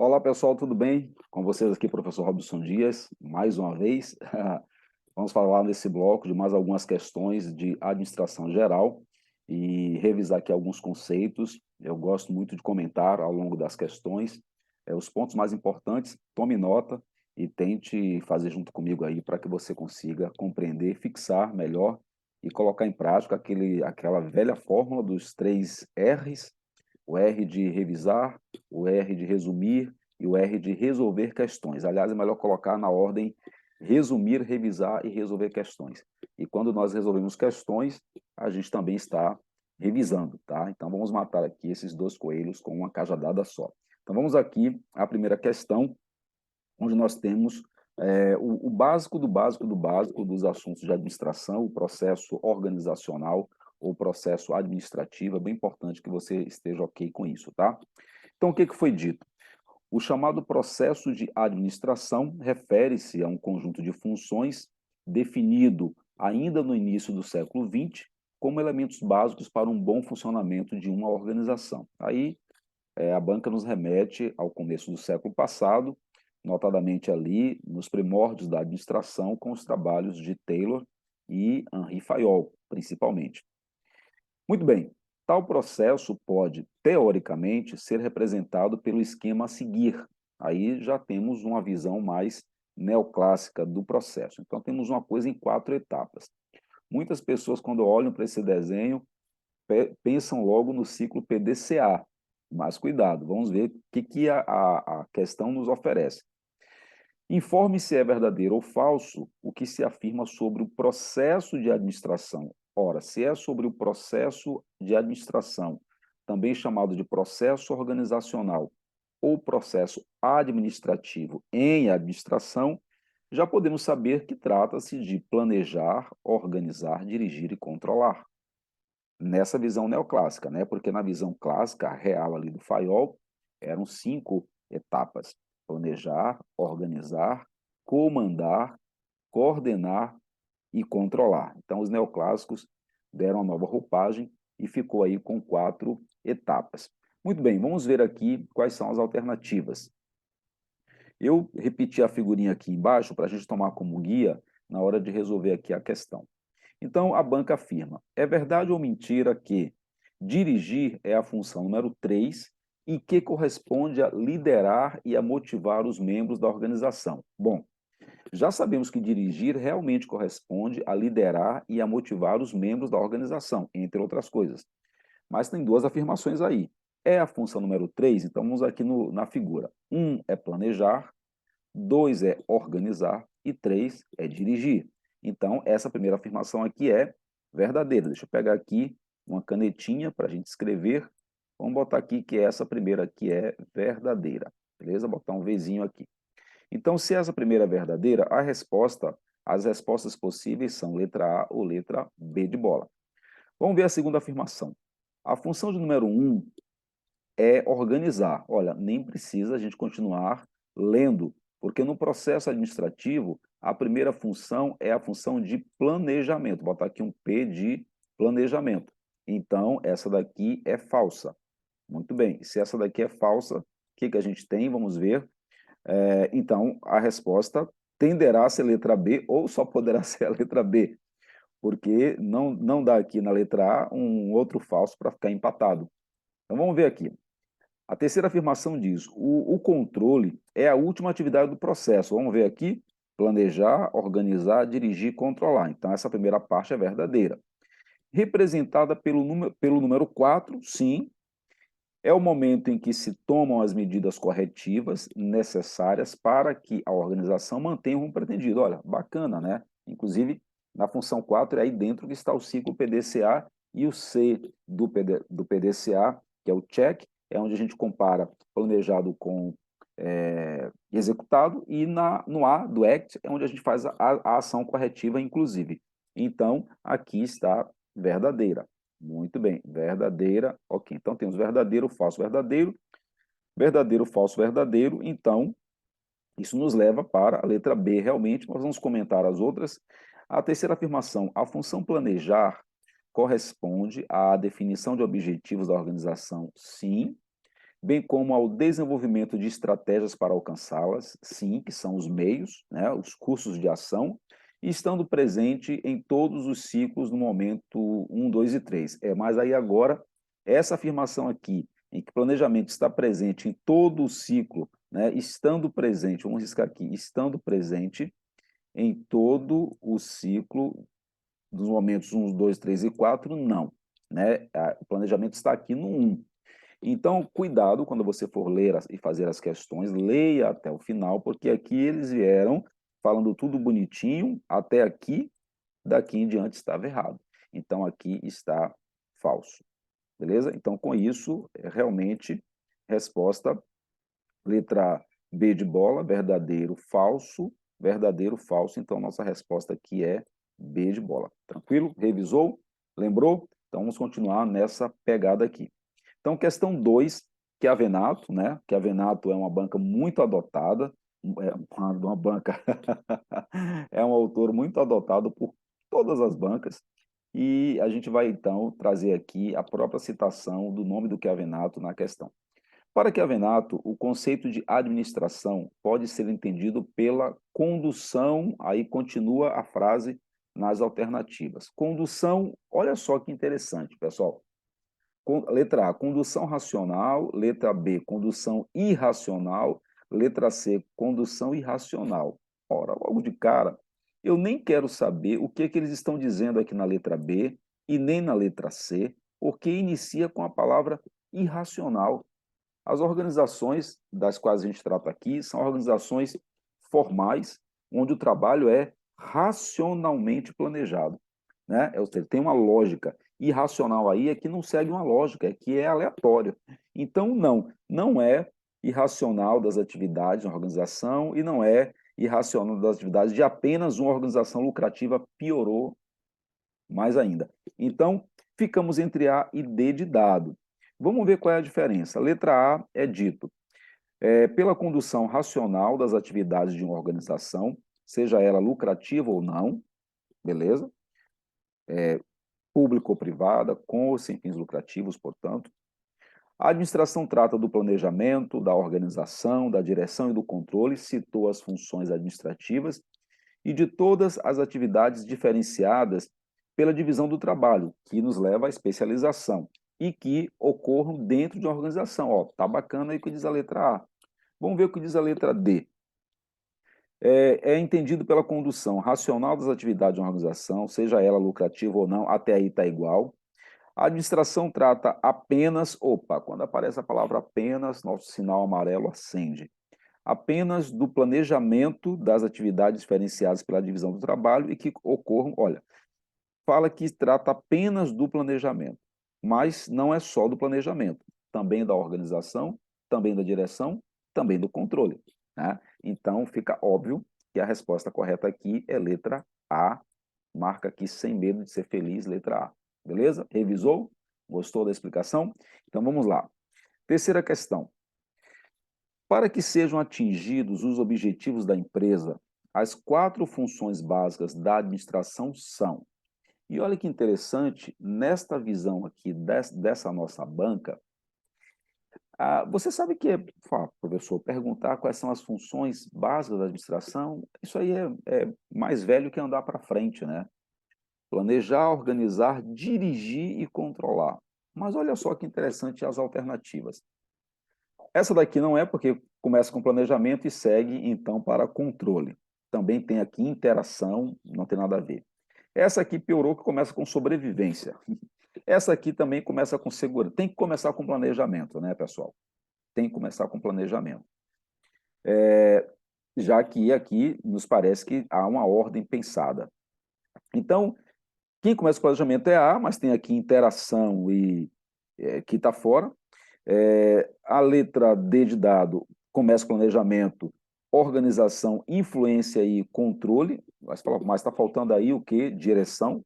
Olá pessoal, tudo bem? Com vocês aqui, professor Robson Dias, mais uma vez. Vamos falar nesse bloco de mais algumas questões de administração geral e revisar aqui alguns conceitos. Eu gosto muito de comentar ao longo das questões os pontos mais importantes. Tome nota e tente fazer junto comigo aí para que você consiga compreender, fixar melhor e colocar em prática aquela velha fórmula dos 3 R's: o R de revisar, o R de resumir e o R de resolver questões. Aliás, é melhor colocar na ordem resumir, revisar e resolver questões. E quando nós resolvemos questões, a gente também está revisando, tá? Então vamos matar aqui esses dois coelhos com uma cajadada só. Então vamos aqui à primeira questão, onde nós temos o básico do básico do básico dos assuntos de administração, o processo organizacional ou processo administrativo. É bem importante que você esteja ok com isso, tá? Então, o que foi dito? O chamado processo de administração refere-se a um conjunto de funções definido ainda no início do século XX como elementos básicos para um bom funcionamento de uma organização. Aí, a banca nos remete ao começo do século passado, notadamente ali nos primórdios da administração, com os trabalhos de Taylor e Henri Fayol, principalmente. Muito bem, tal processo pode, teoricamente, ser representado pelo esquema a seguir. Aí já temos uma visão mais neoclássica do processo. Então, temos uma coisa em 4 etapas. Muitas pessoas, quando olham para esse desenho, pensam logo no ciclo PDCA. Mas cuidado, vamos ver o que a questão nos oferece. Informe se é verdadeiro ou falso o que se afirma sobre o processo de administração. Ora, se é sobre o processo de administração, também chamado de processo organizacional ou processo administrativo em administração, já podemos saber que trata-se de planejar, organizar, dirigir e controlar. Nessa visão neoclássica, né? Porque na visão clássica, real ali do Fayol, eram 5 etapas: planejar, organizar, comandar, coordenar e controlar. Então, os neoclássicos deram uma nova roupagem e ficou aí com 4 etapas. Muito bem, vamos ver aqui quais são as alternativas. Eu repeti a figurinha aqui embaixo para a gente tomar como guia na hora de resolver aqui a questão. Então, a banca afirma: é verdade ou mentira que dirigir é a função número 3 e que corresponde a liderar e a motivar os membros da organização? Bom, já sabemos que dirigir realmente corresponde a liderar e a motivar os membros da organização, entre outras coisas. Mas tem 2 afirmações aí. É a função número 3, então vamos aqui na figura. 1 é planejar, 2 é organizar e 3 é dirigir. Então, essa primeira afirmação aqui é verdadeira. Deixa eu pegar aqui uma canetinha para a gente escrever. Vamos botar aqui que essa primeira aqui é verdadeira. Beleza? Botar um Vzinho aqui. Então, se essa primeira é verdadeira, as respostas possíveis são letra A ou letra B de bola. Vamos ver a segunda afirmação. A função de número 1 é organizar. Olha, nem precisa a gente continuar lendo, porque no processo administrativo, a primeira função é a função de planejamento. Vou botar aqui um P de planejamento. Então, essa daqui é falsa. Muito bem, se essa daqui é falsa, o que a gente tem? Vamos ver. Então, a resposta tenderá a ser letra B ou só poderá ser a letra B, porque não dá aqui na letra A um outro falso para ficar empatado. Então, vamos ver aqui. A terceira afirmação diz: o controle é a última atividade do processo. Vamos ver aqui: planejar, organizar, dirigir, controlar. Então, essa primeira parte é verdadeira. Representada pelo número 4, sim, é o momento em que se tomam as medidas corretivas necessárias para que a organização mantenha o rumo pretendido. Olha, bacana, né? Inclusive, na função 4 é aí dentro que está o ciclo PDCA e o C do PDCA, que é o check, é onde a gente compara planejado com executado, e no A do ACT é onde a gente faz a ação corretiva, inclusive. Então, aqui está verdadeira. Muito bem, verdadeira, ok. Então, temos verdadeiro, falso, verdadeiro, verdadeiro, falso, verdadeiro. Então, isso nos leva para a letra B, realmente. Nós vamos comentar as outras. A terceira afirmação: a função planejar corresponde à definição de objetivos da organização, sim. bem como ao desenvolvimento de estratégias para alcançá-las, sim, que são os meios, né, os cursos de ação, e estando presente em todos os ciclos no momento 1, 2 e 3. Mas aí agora, essa afirmação aqui, em que planejamento está presente em todo o ciclo, né, estando presente, vamos riscar aqui, estando presente em todo o ciclo dos momentos 1, 2, 3 e 4, não. Né? O planejamento está aqui no 1. Então, cuidado quando você for ler e fazer as questões, leia até o final, porque aqui eles vieram falando tudo bonitinho, até aqui, daqui em diante estava errado. Então, aqui está falso. Beleza? Então, com isso, realmente, resposta, letra B de bola, verdadeiro, falso, verdadeiro, falso. Então, nossa resposta aqui é B de bola. Tranquilo? Revisou? Lembrou? Então, vamos continuar nessa pegada aqui. Então, questão 2, que é a Venato, né? Que a Venato é uma banca muito adotada, uma banca, é um autor muito adotado por todas as bancas, e a gente vai, então, trazer aqui a própria citação do nome do Chiavenato na questão. Para Chiavenato, o conceito de administração pode ser entendido pela condução, aí continua a frase nas alternativas. Condução, olha só que interessante, pessoal. Letra A, condução racional. Letra B, condução irracional. Letra C, condução irracional. Ora, logo de cara, eu nem quero saber o que eles estão dizendo aqui na letra B e nem na letra C, porque inicia com a palavra irracional. As organizações das quais a gente trata aqui são organizações formais, onde o trabalho é racionalmente planejado. Né? Ou seja, tem uma lógica. Irracional aí é que não segue uma lógica, é que é aleatório. Então, não é irracional das atividades da organização e não é irracional das atividades de apenas uma organização lucrativa, piorou mais ainda. Então, ficamos entre A e D de dado. Vamos ver qual é a diferença. Letra A é dito, pela condução racional das atividades de uma organização, seja ela lucrativa ou não, beleza? Pública ou privada, com ou sem fins lucrativos, portanto. A administração trata do planejamento, da organização, da direção e do controle, citou as funções administrativas e de todas as atividades diferenciadas pela divisão do trabalho, que nos leva à especialização e que ocorram dentro de uma organização. Ó, tá bacana aí o que diz a letra A. Vamos ver o que diz a letra D. É entendido pela condução racional das atividades de uma organização, seja ela lucrativa ou não, até aí está igual. A administração trata apenas, quando aparece a palavra apenas, nosso sinal amarelo acende. Apenas do planejamento das atividades diferenciadas pela divisão do trabalho e que ocorram, olha, fala que trata apenas do planejamento, mas não é só do planejamento, também da organização, também da direção, também do controle. Né? Então, fica óbvio que a resposta correta aqui é letra A, marca aqui sem medo de ser feliz, letra A. Beleza? Revisou? Gostou da explicação? Então, vamos lá. Terceira questão. Para que sejam atingidos os objetivos da empresa, as 4 funções básicas da administração são. E olha que interessante, nesta visão aqui dessa nossa banca, você sabe que, professor, perguntar quais são as funções básicas da administração, isso aí é mais velho que andar para frente, né? Planejar, organizar, dirigir e controlar. Mas olha só que interessante as alternativas. Essa daqui não é porque começa com planejamento e segue, então, para controle. Também tem aqui interação, não tem nada a ver. Essa aqui piorou, que começa com sobrevivência. Essa aqui também começa com segurança. Tem que começar com planejamento, né, pessoal? Tem que começar com planejamento. Já que aqui nos parece que há uma ordem pensada. Então, quem começa com planejamento é A, mas tem aqui interação e que está fora. A letra D de dado começa com planejamento, organização, influência e controle, mas está faltando aí o que? Direção.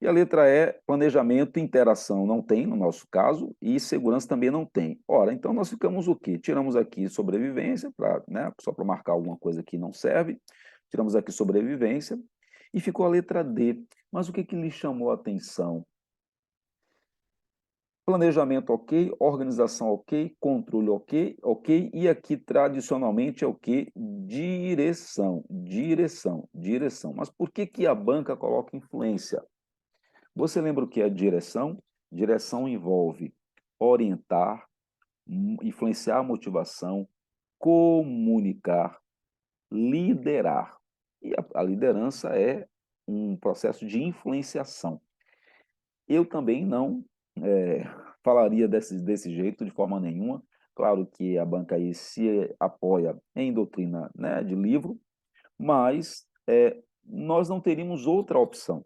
E a letra E, planejamento, interação não tem, no nosso caso, e segurança também não tem. Ora, então nós ficamos o quê? Tiramos aqui sobrevivência, né, só para marcar alguma coisa que não serve, tiramos aqui sobrevivência, e ficou a letra D. Mas o que lhe chamou a atenção? Planejamento ok, organização ok, controle ok, ok, e aqui tradicionalmente é o quê? Direção, direção, direção. Mas por que que a banca coloca influência? Você lembra o que é direção? Direção envolve orientar, influenciar a motivação, comunicar, liderar. E a liderança é um processo de influenciação. Eu também não é, falaria desse jeito, de forma nenhuma. Claro que a banca aí se apoia em doutrina, né, de livro, mas nós não teríamos outra opção,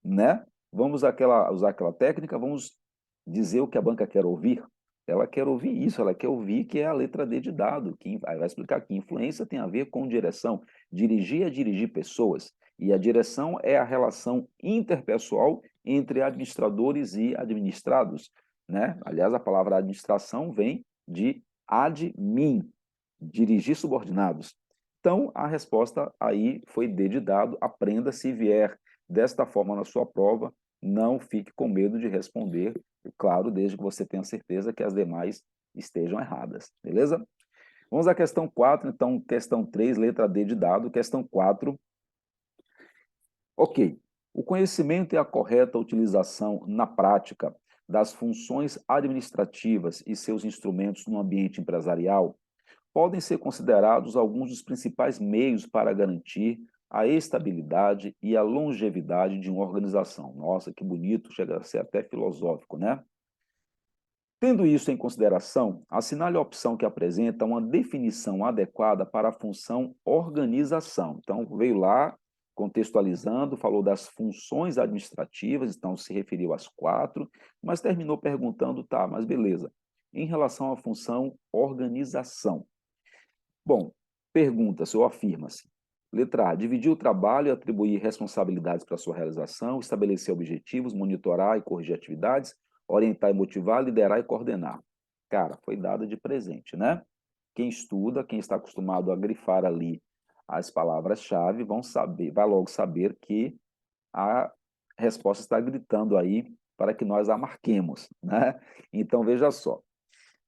né? Vamos usar aquela técnica, vamos dizer o que a banca quer ouvir. Ela quer ouvir isso, ela quer ouvir que é a letra D de dado, que vai explicar que influência tem a ver com direção. Dirigir é dirigir pessoas, e a direção é a relação interpessoal entre administradores e administrados, né? Aliás, a palavra administração vem de admin, dirigir subordinados. Então, a resposta aí foi D de dado, aprenda se vier desta forma na sua prova, não fique com medo de responder, claro, desde que você tenha certeza que as demais estejam erradas, beleza? Vamos à questão 4, então, questão 3, letra D de dado, questão 4. Ok, o conhecimento e a correta utilização na prática das funções administrativas e seus instrumentos no ambiente empresarial podem ser considerados alguns dos principais meios para garantir a estabilidade e a longevidade de uma organização. Nossa, que bonito, chega a ser até filosófico, né? Tendo isso em consideração, assinale a opção que apresenta uma definição adequada para a função organização. Então, veio lá, contextualizando, falou das funções administrativas, então se referiu às 4, mas terminou perguntando, tá, mas beleza, em relação à função organização. Bom, pergunta-se ou afirma-se. Letra A, dividir o trabalho e atribuir responsabilidades para sua realização, estabelecer objetivos, monitorar e corrigir atividades, orientar e motivar, liderar e coordenar. Cara, foi dada de presente, né? Quem estuda, quem está acostumado a grifar ali as palavras-chave, vai logo saber que a resposta está gritando aí para que nós a marquemos, né? Então, veja só.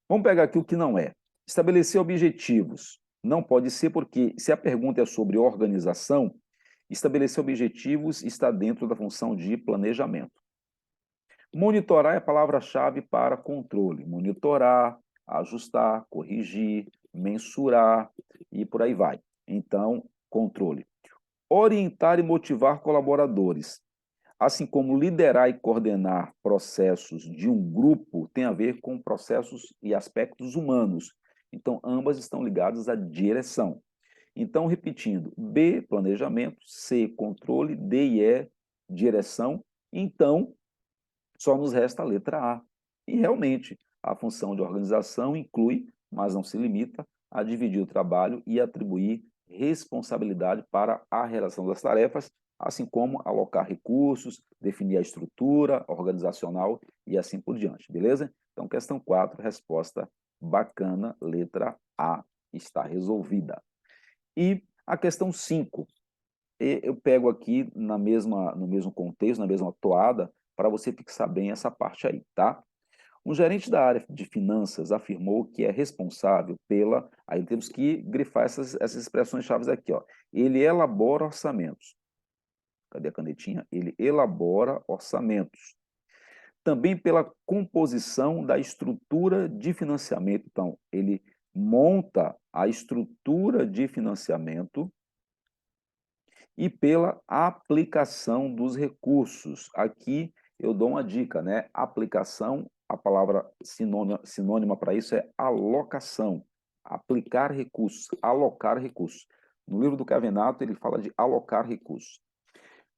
Vamos pegar aqui o que não é. Estabelecer objetivos. Não pode ser porque, se a pergunta é sobre organização, estabelecer objetivos está dentro da função de planejamento. Monitorar é a palavra-chave para controle. Monitorar, ajustar, corrigir, mensurar e por aí vai. Então, controle. Orientar e motivar colaboradores. Assim como liderar e coordenar processos de um grupo tem a ver com processos e aspectos humanos. Então, ambas estão ligadas à direção. Então, repetindo, B, planejamento, C, controle, D e E, direção. Então, só nos resta a letra A. E realmente, a função de organização inclui, mas não se limita, a dividir o trabalho e atribuir responsabilidade para a realização das tarefas, assim como alocar recursos, definir a estrutura organizacional e assim por diante, beleza? Então, questão 4, resposta bacana, letra A, está resolvida. E a questão 5, eu pego aqui no mesmo contexto, na mesma toada, para você fixar bem essa parte aí, tá? Um gerente da área de finanças afirmou que é responsável pela. Aí temos que grifar essas expressões-chave aqui, ó. Ele elabora orçamentos. Cadê a canetinha? Ele elabora orçamentos. Também pela composição da estrutura de financiamento. Então, ele monta a estrutura de financiamento e pela aplicação dos recursos. Aqui eu dou uma dica, né? Aplicação, a palavra sinônima para isso é alocação. Aplicar recursos, alocar recursos. No livro do Cavenato, ele fala de alocar recursos.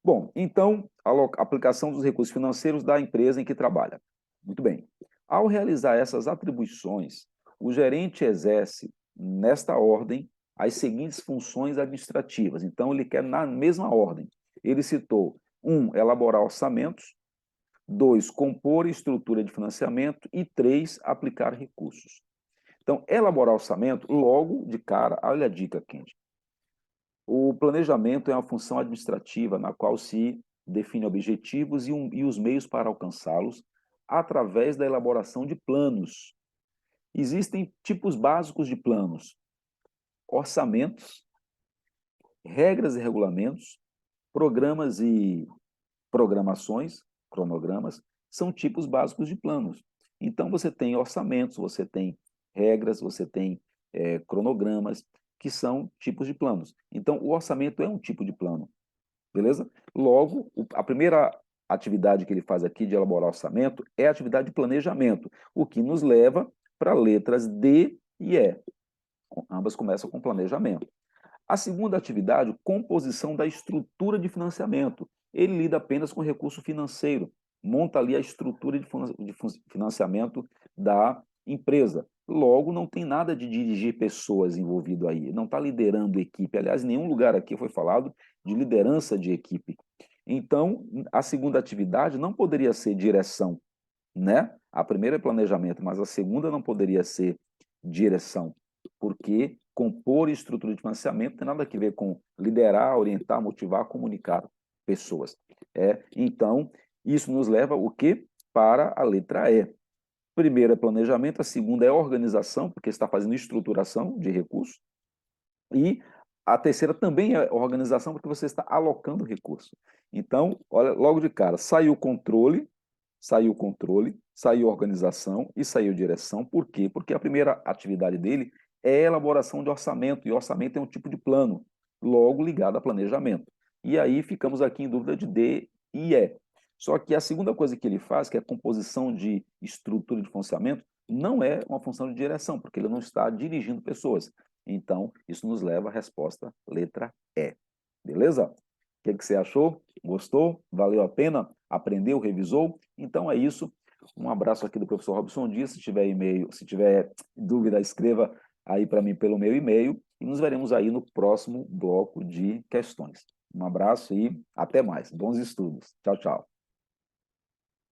Bom, então, a aplicação dos recursos financeiros da empresa em que trabalha. Muito bem. Ao realizar essas atribuições, o gerente exerce, nesta ordem, as seguintes funções administrativas. Então, ele quer na mesma ordem. Ele citou 1, elaborar orçamentos, 2, compor estrutura de financiamento e 3, aplicar recursos. Então, elaborar orçamento, logo de cara, olha a dica, Kendi. O planejamento é uma função administrativa na qual se define objetivos e os meios para alcançá-los, através da elaboração de planos. Existem tipos básicos de planos: orçamentos, regras e regulamentos, programas e programações, cronogramas, são tipos básicos de planos. Então, você tem orçamentos, você tem regras, você tem cronogramas, que são tipos de planos. Então, o orçamento é um tipo de plano, beleza? Logo, a primeira atividade que ele faz aqui de elaborar orçamento é a atividade de planejamento, o que nos leva para letras D e E. Ambas começam com planejamento. A segunda atividade, composição da estrutura de financiamento. Ele lida apenas com recurso financeiro, monta ali a estrutura de financiamento da empresa. Logo, não tem nada de dirigir pessoas envolvido aí, não está liderando equipe. Aliás, em nenhum lugar aqui foi falado de liderança de equipe. Então, a segunda atividade não poderia ser direção, né? A primeira é planejamento, mas a segunda não poderia ser direção, porque compor estrutura de financiamento tem nada a ver com liderar, orientar, motivar, comunicar pessoas. Então, isso nos leva o quê? Para a letra E. Primeiro é planejamento, a segunda é organização, porque está fazendo estruturação de recursos, e a terceira também é organização, porque você está alocando recurso. Então, olha, logo de cara, saiu controle, saiu organização e saiu direção. Por quê? Porque a primeira atividade dele é a elaboração de orçamento, e orçamento é um tipo de plano, logo ligado a planejamento. E aí ficamos aqui em dúvida de D e E. Só que a segunda coisa que ele faz, que é a composição de estrutura de funcionamento, não é uma função de direção, porque ele não está dirigindo pessoas. Então, isso nos leva à resposta letra E. Beleza? O que você achou? Gostou? Valeu a pena? Aprendeu? Revisou? Então é isso. Um abraço aqui do professor Robson Dias. Se tiver e-mail, se tiver dúvida, escreva aí para mim pelo meu e-mail e nos veremos aí no próximo bloco de questões. Um abraço e até mais. Bons estudos. Tchau, tchau.